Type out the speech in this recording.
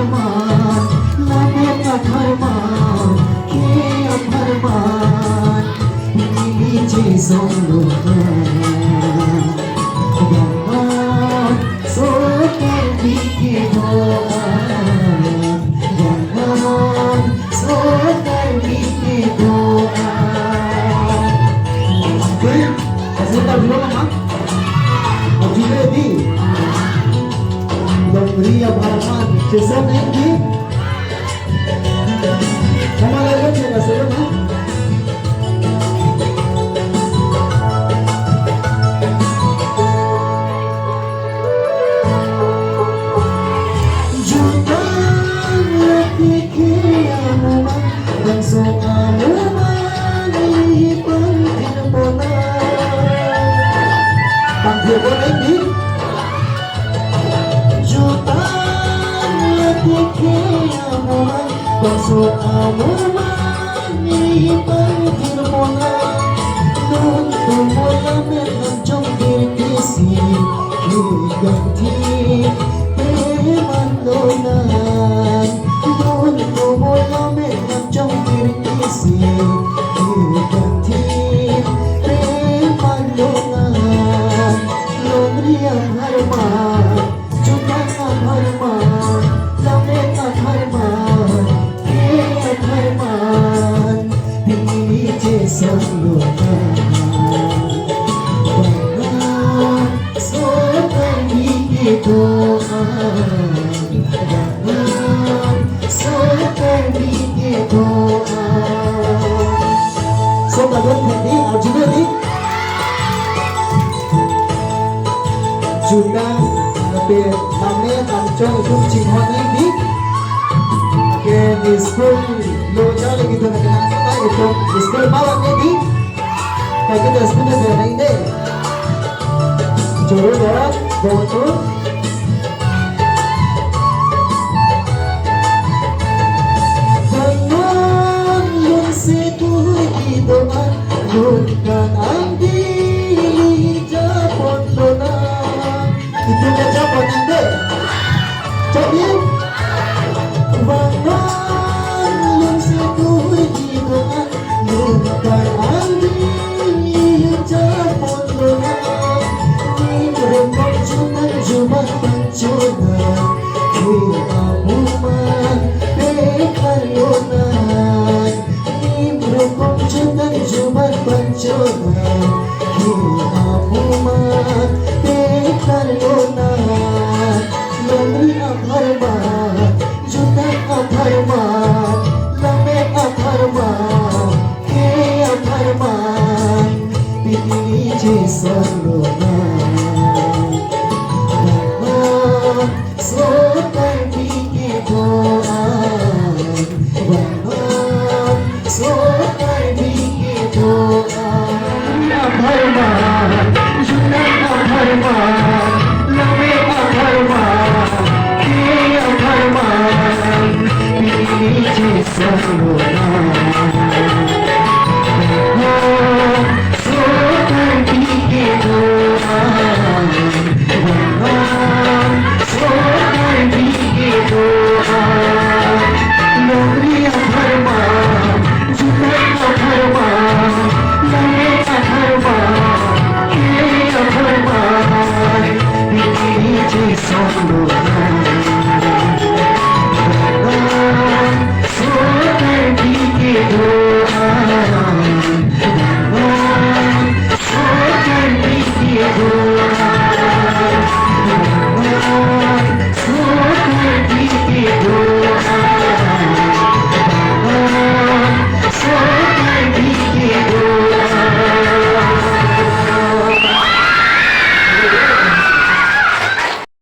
Harman, langit at harman, kiyang harman, pinili Jason luman. Ganon, so terbikidoan. Ganon, so terbikidoan. Okay, kasih tahu dulu mama. Are you ready? Ria Bharman, Jason Andy. Mama lagu siapa sebelum? Jutaan lebih kiamu dan soamu menghipan terbonan. Panggil Andy. Kiamuman bangso amuman ipangkir mo na noon tumulamin ang diyong kirkisi higanti temandonan noon tumulamin ang diyong kirkisi higanti temandonan noon riyang harman jutan ang harman langit at harman, kiyang harman, pinili Jason luman. Ganon, so terbikidoan. Ganon, so terbikidoan. So bagot hindi, Arjuna di? Juna lebih langit lancong itu cinta ini again di school lo jauh gitu nak kenal kita itu di school bawah ini kayak kita school itu ada ini juru orang betul bangun yang setuh hidupan bukan ambil japon donang itu baca ponende jadi bangun yang setuh hidupan bukan ambil japon donang ni berembang cuma pancunan kita buman pekayonan ni berembang cuma pancunan kita buman pekayonan langit at harman jutan at harman langit at harman kiyang harman pinili Jason luman. Ganon, so